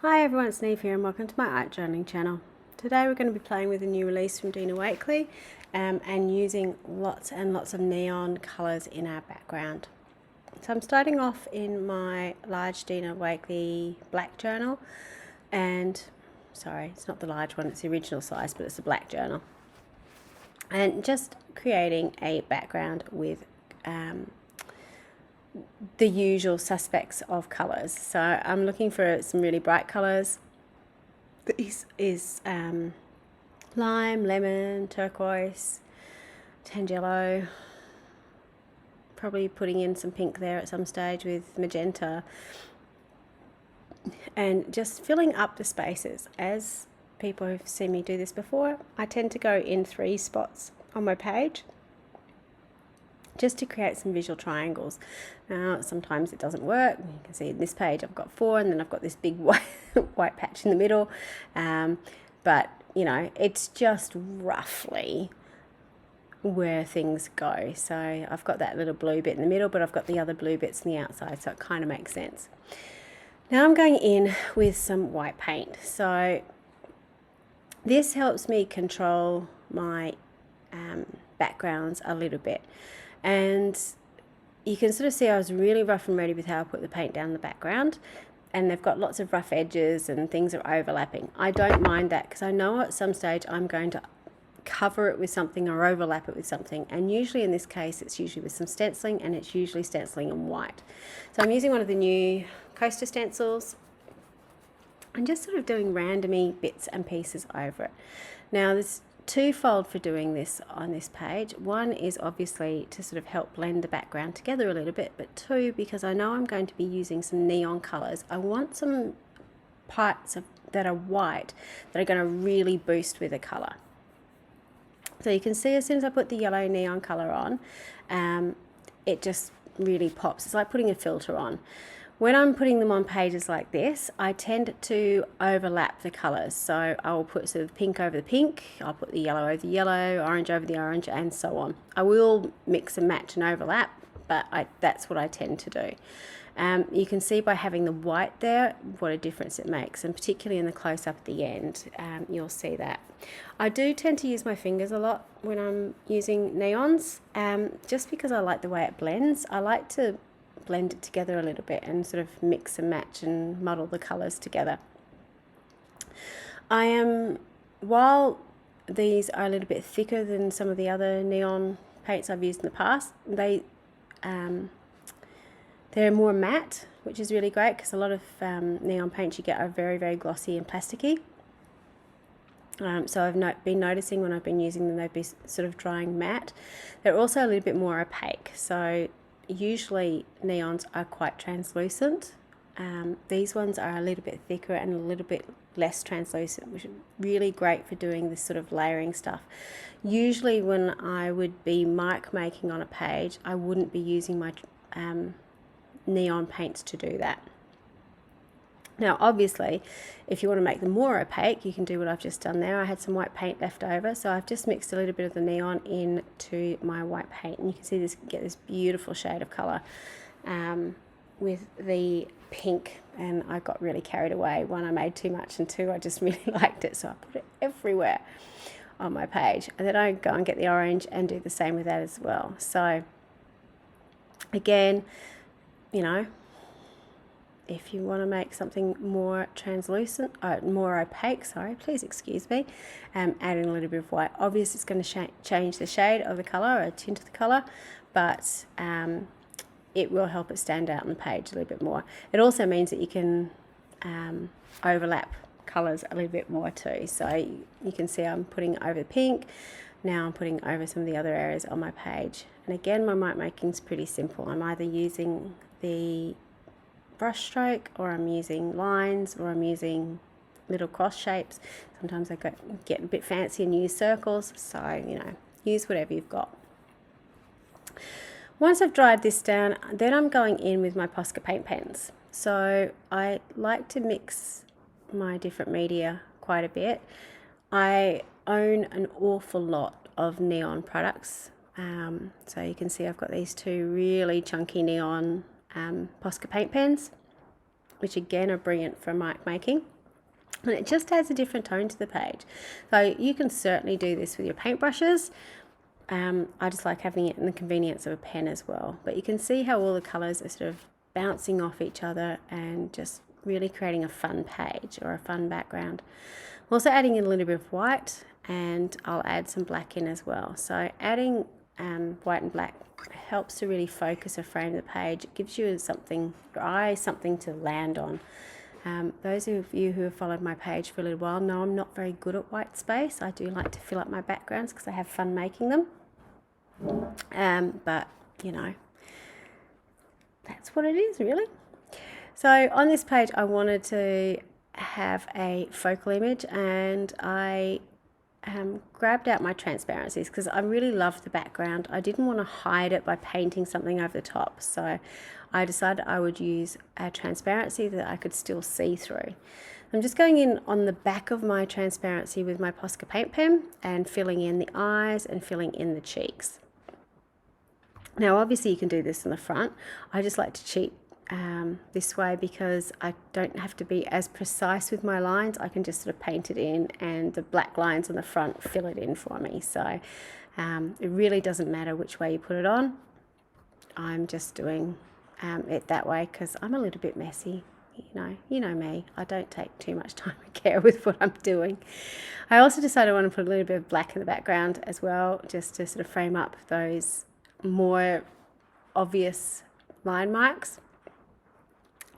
Hi everyone, it's Niamh here and welcome to my art journaling channel. Today we're going to be playing with a new release from Dina Wakley and using lots and lots of neon colours in our background. So I'm starting off in my large Dina Wakley black journal, and sorry, it's not the large one, it's the original size, but it's a black journal. And just creating a background with the usual suspects of colours. So I'm looking for some really bright colours. This is lime, lemon, turquoise, tan yellow, probably putting in some pink there at some stage with magenta, and just filling up the spaces. As people who've seen me do this before, I tend to go in 3 spots on my page just to create some visual triangles. Now sometimes it doesn't work. You can see in this page I've got 4 and then I've got this big white patch in the middle, but you know, it's just roughly where things go. So I've got that little blue bit in the middle, but I've got the other blue bits on the outside, so it kind of makes sense. Now I'm going in with some white paint. So this helps me control my backgrounds a little bit. And you can sort of see I was really rough and ready with how I put the paint down the background, and they've got lots of rough edges and things are overlapping. I don't mind that because I know at some stage I'm going to cover it with something or overlap it with something, and usually in this case it's usually with some stenciling, and it's usually stenciling in white. So I'm using one of the new coaster stencils and just sort of doing randomy bits and pieces over it. Now there's twofold for doing this on this page. One is obviously to sort of help blend the background together a little bit, but 2, because I know I'm going to be using some neon colours, I want some parts that are white that are going to really boost with the colour. So you can see as soon as I put the yellow neon colour on, it just really pops. It's like putting a filter on. When I'm putting them on pages like this, I tend to overlap the colours. So I will put sort of pink over the pink, I'll put the yellow over the yellow, orange over the orange, and so on. I will mix and match and overlap, but that's what I tend to do. You can see by having the white there what a difference it makes, and particularly in the close-up at the end, you'll see that. I do tend to use my fingers a lot when I'm using neons, just because I like the way it blends. I like to blend it together a little bit and sort of mix and match and muddle the colours together. While these are a little bit thicker than some of the other neon paints I've used in the past, they're more matte, which is really great because a lot of neon paints you get are very, very glossy and plasticky. So I've been noticing when I've been using them, they've been sort of drying matte. They're also a little bit more opaque. So usually neons are quite translucent. These ones are a little bit thicker and a little bit less translucent, which is really great for doing this sort of layering stuff. Usually when I would be mark making on a page, I wouldn't be using my neon paints to do that. Now obviously if you want to make them more opaque, you can do what I've just done there. I had some white paint left over, so I've just mixed a little bit of the neon into my white paint, and you can see this, get this beautiful shade of colour with the pink, and I got really carried away. 1, I made too much, and 2, I just really liked it, so I put it everywhere on my page. And then I go and get the orange and do the same with that as well. So again, you know, if you want to make something more translucent, more opaque, sorry, please excuse me, add in a little bit of white. Obviously it's going to change the shade of the colour or tint of the colour, but it will help it stand out on the page a little bit more. It also means that you can overlap colours a little bit more too. So you can see I'm putting over the pink, now I'm putting over some of the other areas on my page. And again, my mark making is pretty simple. I'm either using the brush stroke, or I'm using lines, or I'm using little cross shapes. Sometimes I get a bit fancy and use circles, so you know, use whatever you've got. Once I've dried this down, then I'm going in with my Posca paint pens. So I like to mix my different media quite a bit. I own an awful lot of neon products, so you can see I've got these 2 really chunky neon Posca paint pens. which again are brilliant for mark making. And it just adds a different tone to the page. So you can certainly do this with your paintbrushes. I just like having it in the convenience of a pen as well. But you can see how all the colours are sort of bouncing off each other and just really creating a fun page or a fun background. I'm also adding in a little bit of white, and I'll add some black in as well. So adding white and black helps to really focus or frame the page. It gives you something, your eye, something to land on. Those of you who have followed my page for a little while know I'm not very good at white space. I do like to fill up my backgrounds because I have fun making them. But, you know, that's what it is really. So on this page I wanted to have a focal image, and I grabbed out my transparencies because I really loved the background. I didn't want to hide it by painting something over the top, so I decided I would use a transparency that I could still see through. I'm just going in on the back of my transparency with my Posca paint pen and filling in the eyes and filling in the cheeks. Now obviously you can do this in the front. I just like to cheat this way because I don't have to be as precise with my lines. I can just sort of paint it in, and the black lines on the front fill it in for me. So it really doesn't matter which way you put it on. I'm just doing it that way because I'm a little bit messy. You know me, I don't take too much time and care with what I'm doing. I also decided I want to put a little bit of black in the background as well, just to sort of frame up those more obvious line marks.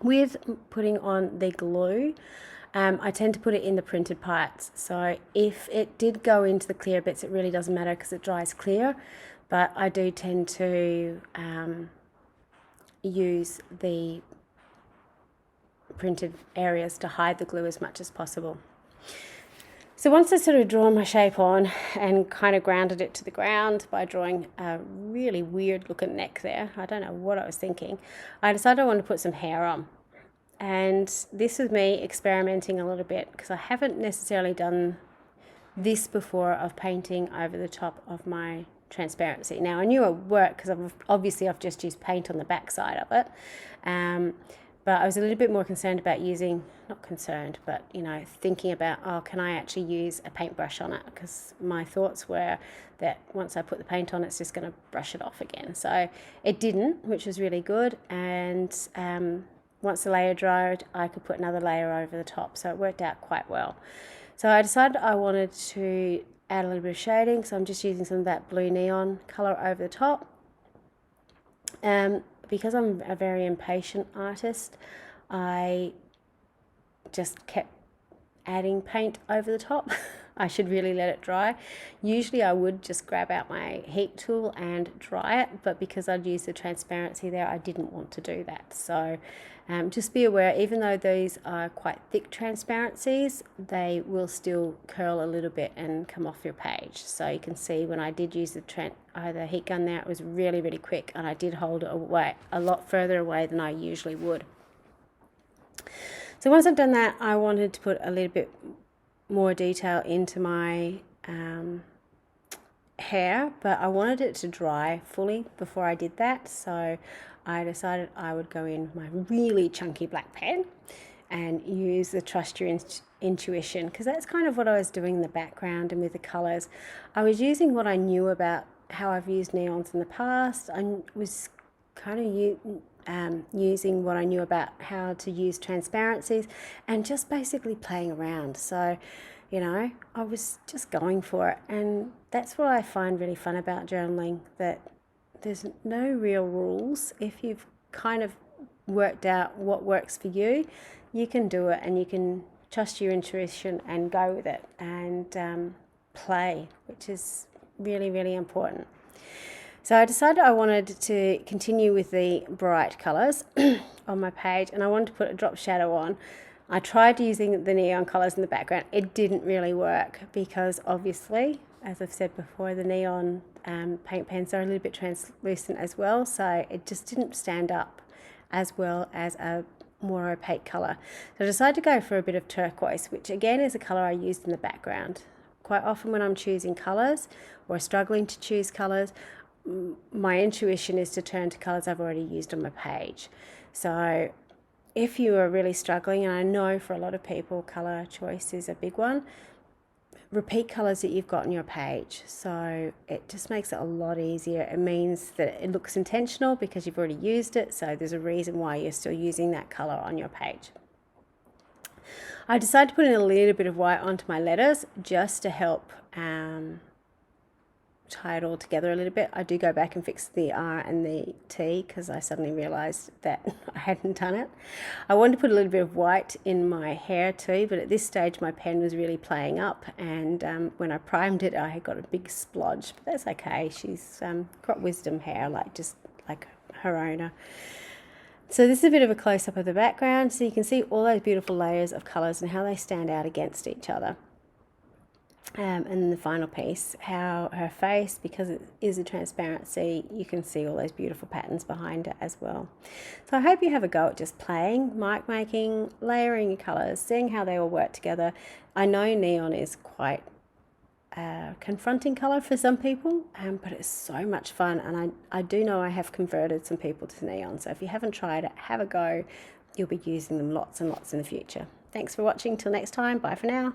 With putting on the glue, I tend to put it in the printed parts. So if it did go into the clear bits, it really doesn't matter because it dries clear. But I do tend to use the printed areas to hide the glue as much as possible. So once I sort of drawn my shape on and kind of grounded it to the ground by drawing a really weird looking neck there, I don't know what I was thinking, I decided I wanted to put some hair on. And this was me experimenting a little bit because I haven't necessarily done this before, of painting over the top of my transparency. Now I knew it would work because I've just used paint on the back side of it. But I was a little bit more concerned about using, not concerned, but, you know, thinking about, oh, can I actually use a paintbrush on it? Because my thoughts were that once I put the paint on, it's just going to brush it off again. So it didn't, which was really good. And once the layer dried, I could put another layer over the top. So it worked out quite well. So I decided I wanted to add a little bit of shading. So I'm just using some of that blue neon color over the top. Because I'm a very impatient artist, I just kept adding paint over the top. I should really let it dry. Usually I would just grab out my heat tool and dry it, but because I'd used the transparency there, I didn't want to do that. So just be aware, even though these are quite thick transparencies, they will still curl a little bit and come off your page. So you can see when I did use the heat gun there, it was really, really quick, and I did hold it away a lot further away than I usually would. So once I've done that, I wanted to put a little bit more detail into my hair, but I wanted it to dry fully before I did that. So I decided I would go in with my really chunky black pen and use the trust your intuition, because that's kind of what I was doing in the background and with the colors. I was using what I knew about how I've used neons in the past. I was kind of using what I knew about how to use transparencies and just basically playing around. So, you know, I was just going for it, and that's what I find really fun about journaling, that there's no real rules. If you've kind of worked out what works for you, you can do it, and you can trust your intuition and go with it and play, which is really, really important. So I decided I wanted to continue with the bright colours on my page, and I wanted to put a drop shadow on. I tried using the neon colours in the background. It didn't really work because obviously, as I've said before, the neon paint pens are a little bit translucent as well, so it just didn't stand up as well as a more opaque colour. So I decided to go for a bit of turquoise, which again is a colour I used in the background. Quite often when I'm choosing colours or struggling to choose colours, my intuition is to turn to colours I've already used on my page. So if you are really struggling, and I know for a lot of people colour choice is a big one, repeat colours that you've got on your page. So it just makes it a lot easier. It means that it looks intentional because you've already used it, so there's a reason why you're still using that colour on your page. I decided to put in a little bit of white onto my letters just to help tie it all together a little bit. I do go back and fix the R and the T because I suddenly realised that I hadn't done it. I wanted to put a little bit of white in my hair too, but at this stage my pen was really playing up, and when I primed it I got a big splodge, but that's okay. She's got wisdom hair, just like her owner. So this is a bit of a close-up of the background, so you can see all those beautiful layers of colours and how they stand out against each other. And then the final piece, how her face, because it is a transparency, you can see all those beautiful patterns behind it as well. So I hope you have a go at just playing, mark making, layering your colours, seeing how they all work together. I know neon is quite confronting colour for some people, but it's so much fun, and I do know I have converted some people to neon. So if you haven't tried it, have a go. You'll be using them lots and lots in the future. Thanks for watching. Till next time. Bye for now.